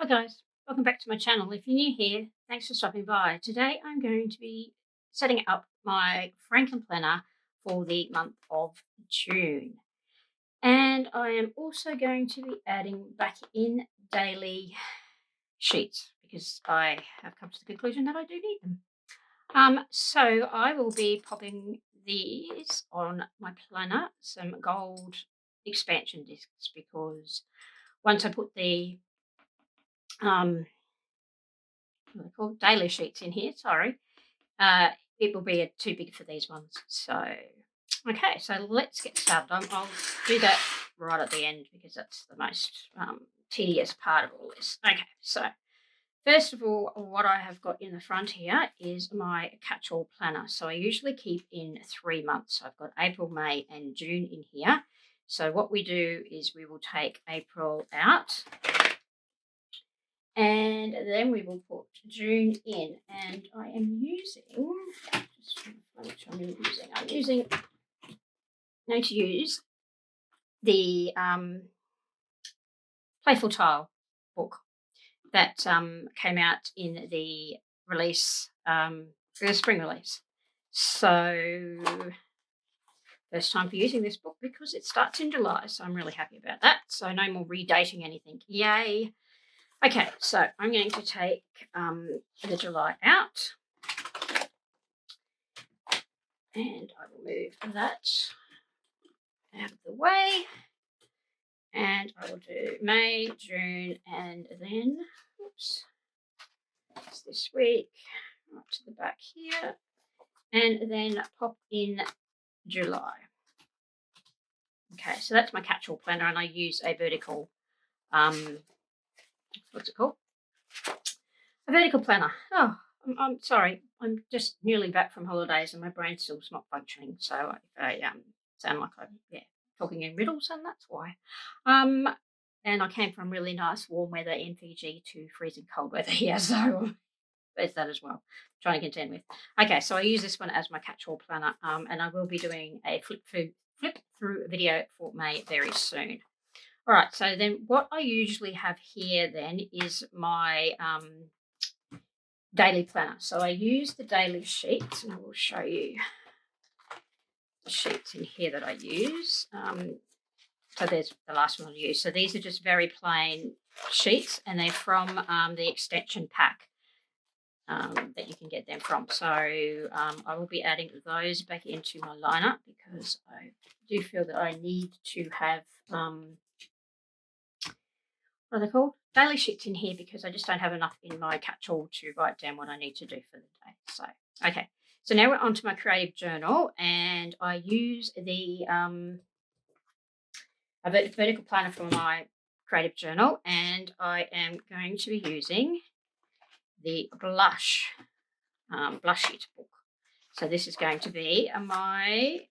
Hi guys, welcome back to my channel. If you're new here, thanks for stopping by. Today I'm going to be setting up my Frankenplanner for the month of June. And I am also going to be adding back in daily sheets because I have come to the conclusion that I do need them. So I will be popping these on my planner, some gold expansion discs, because once I put the what are they called? Daily sheets in here, sorry. Uh, it will be too big for these ones. So, okay, so let's get started. I'll do that right at the end because that's the most tedious part of all this. Okay, so first of all, what I have got in the front here is my catch-all planner. So I usually keep in 3 months. So I've got April, May and June in here. So what we do is we will take April out, and then we will put June in. And I am using, just trying to find which I'm using. Going to use the Playful Tile book that came out in the release, the spring release. So first time for using this book because it starts in July. So I'm really happy about that. So no more redating anything. Yay. Okay, so I'm going to take the July out, and I will move that out of the way, and I will do May, June, and then, oops, it's this week, right to the back here, and then pop in July. Okay, so that's my catch-all planner, and I use a vertical, what's it called? A vertical planner. Oh, I'm sorry. I'm just nearly back from holidays and my brain's still not functioning. So I sound like I'm talking in riddles, and that's why. And I came from really nice warm weather in Fiji to freezing cold weather here, so there's that as well. Trying to contend with. Okay, so I use this one as my catch-all planner, and I will be doing a flip through video for May very soon. All right, so then what I usually have here then is my daily planner. So I use the daily sheets, and I will show you the sheets in here that I use. So there's the last one I use. So these are just very plain sheets, and they're from the extension pack that you can get them from. So I will be adding those back into my lineup because I do feel that I need to have what are they called? Daily sheets in here because I just don't have enough in my catch-all to write down what I need to do for the day. So, okay. So now we're on to my creative journal, and I use the a vertical planner for my creative journal, and I am going to be using the blush sheet book. So this is going to be my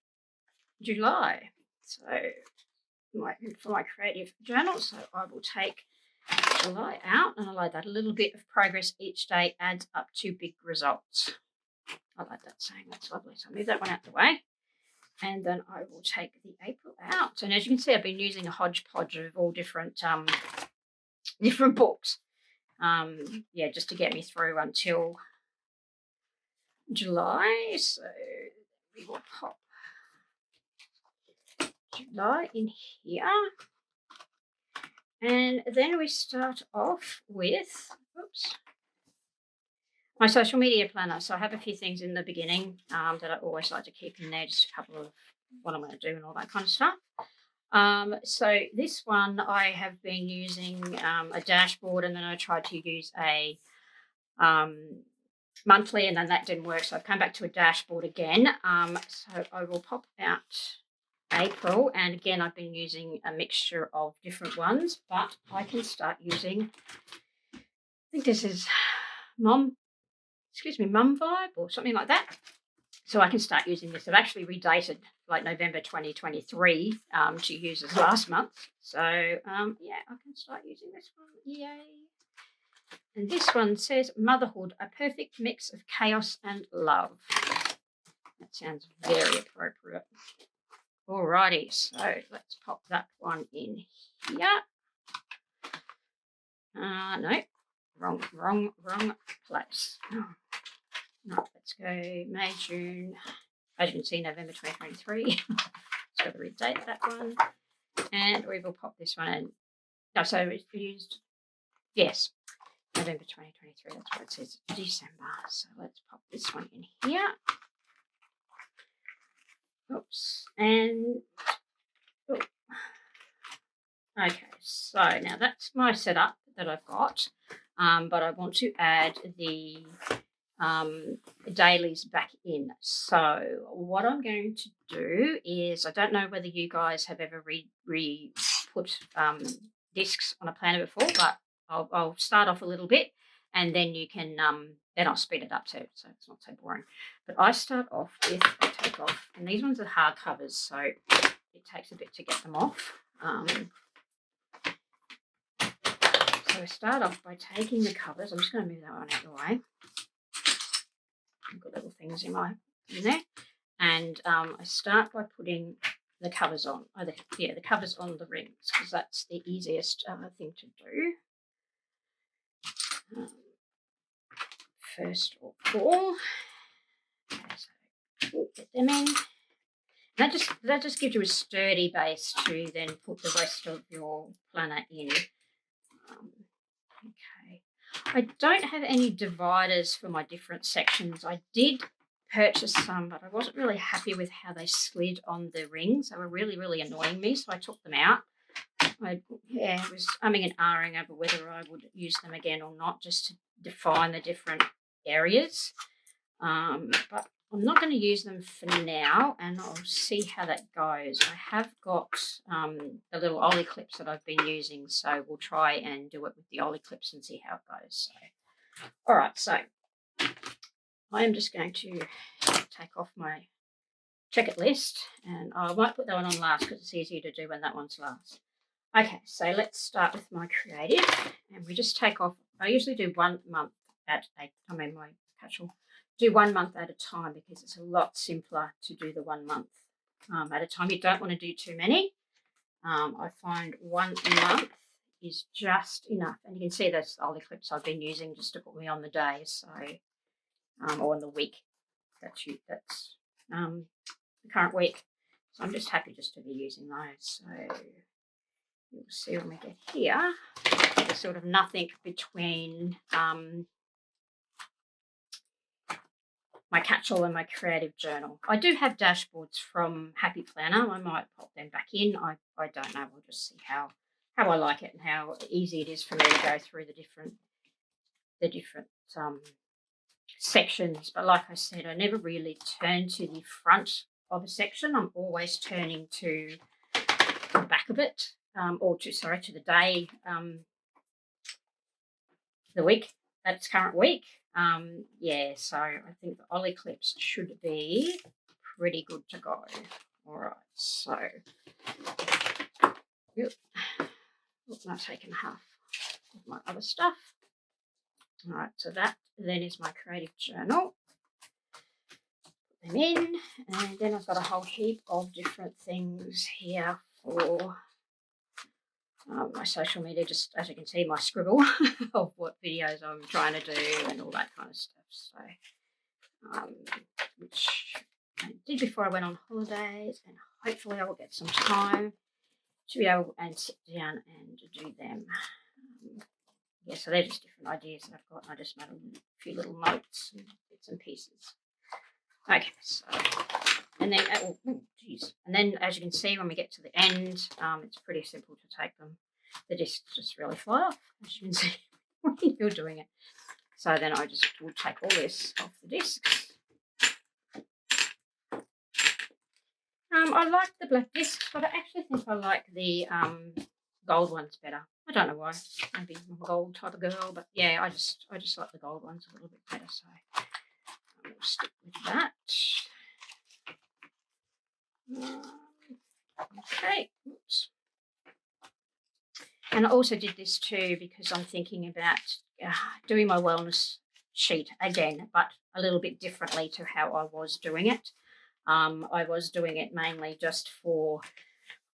July. So for my creative journal, so I will take July out, and I like that. A little bit of progress each day adds up to big results. I like that saying. That's lovely. So I'll move that one out the way. And then I will take the April out. And as you can see, I've been using a hodgepodge of all different different books. Just to get me through until July. So we will pop July in here. And then we start off with, my social media planner. So I have a few things in the beginning that I always like to keep in there, just a couple of what I'm going to do and all that kind of stuff. So this one I have been using a dashboard, and then I tried to use a monthly, and then that didn't work. So I've come back to a dashboard again. So I will pop out April, and again I've been using a mixture of different ones, but I can start using, I think this is Mum Vibe or something like that. So I can start using this. I've actually redated like November 2023 to use as last month. So I can start using this one. Yay. And this one says Motherhood, a perfect mix of chaos and love. That sounds very appropriate. Alrighty, so let's pop that one in here. No, wrong place. No, let's go May, June. As you can see, November 2023. It's got the redate that one. And we will pop this one in. No, so it's used, yes, November 2023. That's what it says, December. So let's pop this one in here. Oops. And, oh. Okay, so now that's my setup that I've got. But I want to add the dailies back in. So what I'm going to do is, I don't know whether you guys have ever put discs on a planner before, but I'll start off a little bit, and then you can then I'll speed it up too, so it's not so boring. But I start off with, I take off, and these ones are hard covers, so it takes a bit to get them off. So I start off by taking the covers. I'm just going to move that one out of the way. I've got little things in there, and I start by putting the covers on. The covers on the rings, because that's the easiest thing to do. First of all, so get them in. That just gives you a sturdy base to then put the rest of your planner in. Okay. I don't have any dividers for my different sections. I did purchase some, but I wasn't really happy with how they slid on the rings. They were really, really annoying me, so I took them out. I was umming and ahhing over whether I would use them again or not, just to define the different areas. But I'm not going to use them for now, and I'll see how that goes. I have got the little ollie clips that I've been using, so we'll try and do it with the ollie clips and see how it goes. So, all right, so I am just going to take off my check-it list, and I might put that one on last because it's easier to do when that one's last. Okay, so let's start with my creative, and we just take off. I usually do 1 month my catch-all. Do 1 month at a time, because it's a lot simpler to do the 1 month at a time. You don't want to do too many. I find 1 month is just enough, and you can see those ollie clips I've been using just to put me on the day, so or on the week. That's the current week. So I'm just happy just to be using those. So you'll see when we get here, there's sort of nothing between my catch-all and my creative journal. I do have dashboards from Happy Planner. I might pop them back in. I don't know. We'll just see how I like it and how easy it is for me to go through the different sections. But like I said, I never really turn to the front of a section. I'm always turning to the back of it, or to the day, the week. That's current week. So I think the ollie clips should be pretty good to go. All right, so I've taken half of my other stuff. All right, so that then is my creative journal. Put them in, and then I've got a whole heap of different things here for my social media, just as you can see, my scribble of what videos I'm trying to do and all that kind of stuff. So, which I did before I went on holidays, and hopefully I will get some time to be able and sit down and do them. So they're just different ideas that I've got, and I just made a few little notes and bits and pieces. Okay, so, and then, and then as you can see, when we get to the end, it's pretty simple to take them. The discs just really fly off, as you can see, when you're doing it. So then I just will take all this off the discs. I like the black discs, but I actually think I like the gold ones better. I don't know why. Maybe I'm a gold type of girl, but yeah, I just like the gold ones a little bit better. So we'll stick with that. Okay. Oops. And I also did this too because I'm thinking about doing my wellness sheet again, but a little bit differently to how I was doing it. I was doing it mainly just for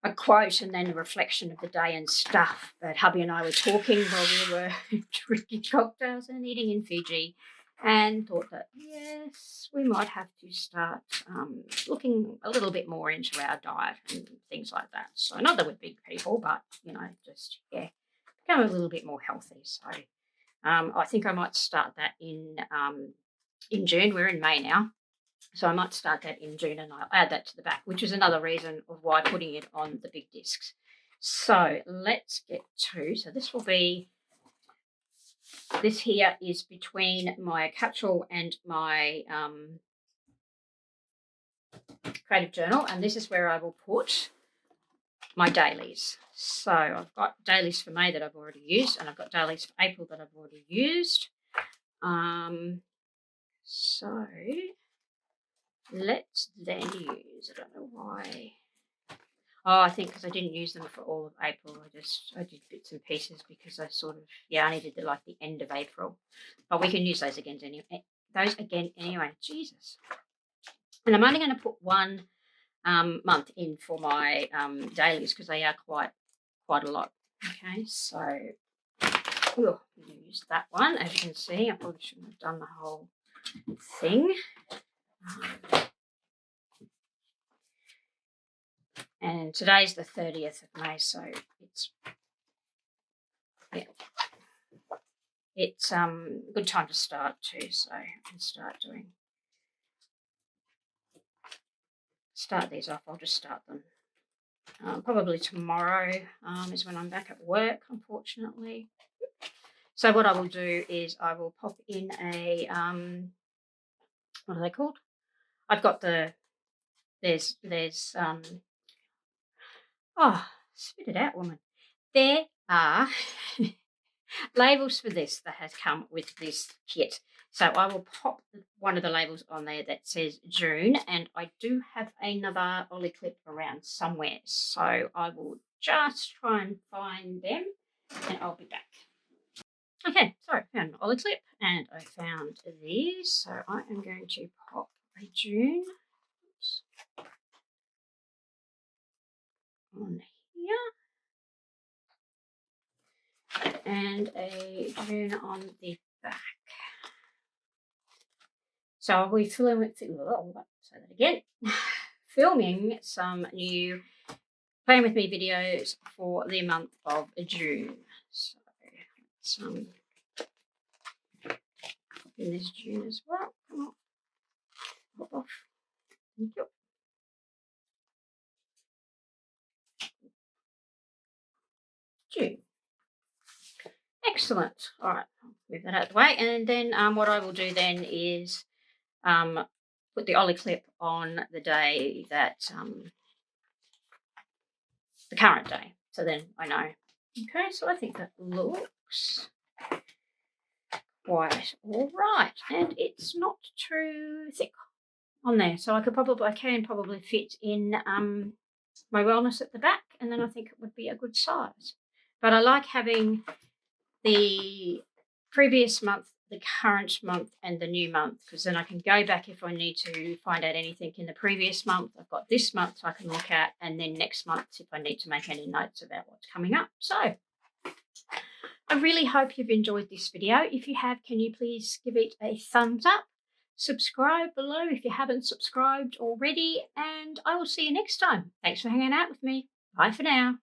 a quote and then a reflection of the day and stuff. But hubby and I were talking while we were drinking cocktails and eating in Fiji, and thought that, yes, we might have to start looking a little bit more into our diet and things like that. So not that we're big people, but, just, become a little bit more healthy. So I think I might start that in June. We're in May now. So I might start that in June and I'll add that to the back, which is another reason of why putting it on the big discs. So let's get to, so this here is between my capsule and my creative journal, and this is where I will put my dailies. So I've got dailies for May that I've already used, and I've got dailies for April that I've already used. So let's then use, I don't know why. Oh, I think because I didn't use them for all of April. I did bits and pieces because I sort of, I only did the end of April. But we can use those again anyway. Jesus. And I'm only going to put one month in for my dailies because they are quite a lot. Okay, so I'm going to use that one. As you can see, I probably shouldn't have done the whole thing. And today's the 30th of May, so it's a good time to start too. So I can start these off. I'll just start them probably tomorrow is when I'm back at work, unfortunately. So what I will do is I will pop in a what are they called? I've got there's spit it out, woman. There are labels for this that has come with this kit. So I will pop one of the labels on there that says June, and I do have another ollie clip around somewhere. So I will just try and find them and I'll be back. Okay, so I found an ollie clip and I found these. So I am going to pop a June on here and a June on the back. So I'll be filming some new Playing With Me videos for the month of June. So let's in this June as well. Come on. Pop off. Thank you. June. Excellent. All right, I'll move that out of the way. And then what I will do then is put the ollie clip on the day that the current day. So then I know. Okay, so I think that looks quite all right. And it's not too thick on there. So I can probably fit in my wellness at the back, and then I think it would be a good size. But I like having the previous month, the current month, and the new month, because then I can go back if I need to find out anything in the previous month. I've got this month I can look at, and then next month if I need to make any notes about what's coming up. So I really hope you've enjoyed this video. If you have, can you please give it a thumbs up? Subscribe below if you haven't subscribed already, and I will see you next time. Thanks for hanging out with me. Bye for now.